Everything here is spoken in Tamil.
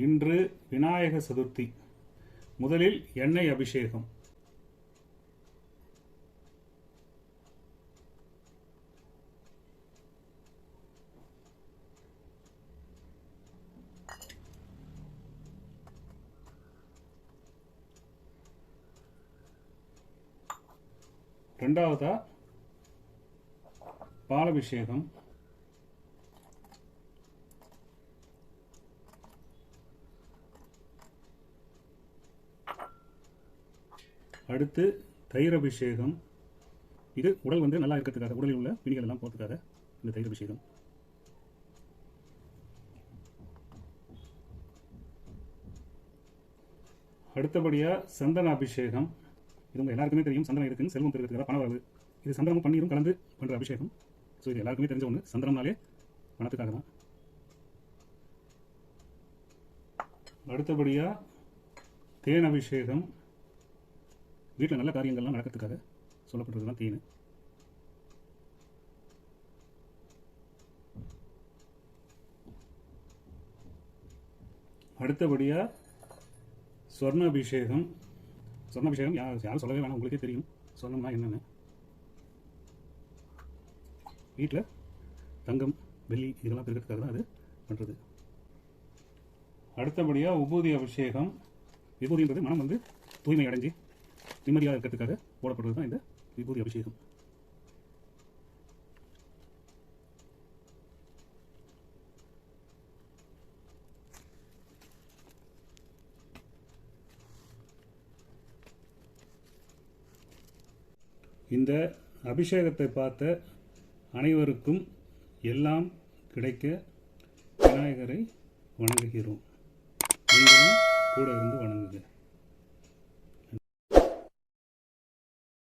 இன்று விநாயக சதுர்த்தி. முதலில் எண்ணெய் அபிஷேகம். இரண்டாவதா பாலபிஷேகம். அடுத்து தயிர் அபிஷேகம். இது உடல் நல்லா இருக்கிறதுக்காக, உடலில் உள்ள பிணிகள் எல்லாம் போகிறதுக்காக இந்த தயிர் அபிஷேகம். அடுத்தபடியா சந்தன அபிஷேகம். இது உங்க எல்லாருக்குமே தெரியும், சந்தனம் இருக்குன்னு செல்வம் பெறுகிறதுக்காக, பண வரவு. இது சந்தனமும் பன்னீரும் கலந்து பண்ற அபிஷேகம். ஸோ இது எல்லாருக்குமே தெரிஞ்ச ஒன்று. சந்தனம்னாலே பணத்துக்காக தான். அடுத்தபடியா தேன் அபிஷேகம். வீட்டில் நல்ல காரியங்கள்லாம் நடக்கிறதுக்காக சொல்லப்படுறது தான் தேன். அடுத்தபடியா சொர்ண அபிஷேகம். சொர்ண அபிஷேகம் யாரும் சொல்லவே வேணாம், உங்களுக்கே தெரியும் சொர்ணம்னா என்னென்னு. வீட்டில் தங்கம் வெள்ளி இதெல்லாம் பெருக்கிறதுக்காக தான் அது பண்ணுறது. அடுத்தபடியாக உபூதி அபிஷேகம். விபூதின்றது மனம் தூய்மை அடைஞ்சு நிம்மதியாக இருக்கிறதுக்காக போடப்படுறது தான் இந்த விபூதி அபிஷேகம். இந்த அபிஷேகத்தை பார்த்த அனைவருக்கும் எல்லாம் கிடைக்க விநாயகரை வணங்குகிறோம். நீங்களும் கூட இருந்து வணங்குங்க.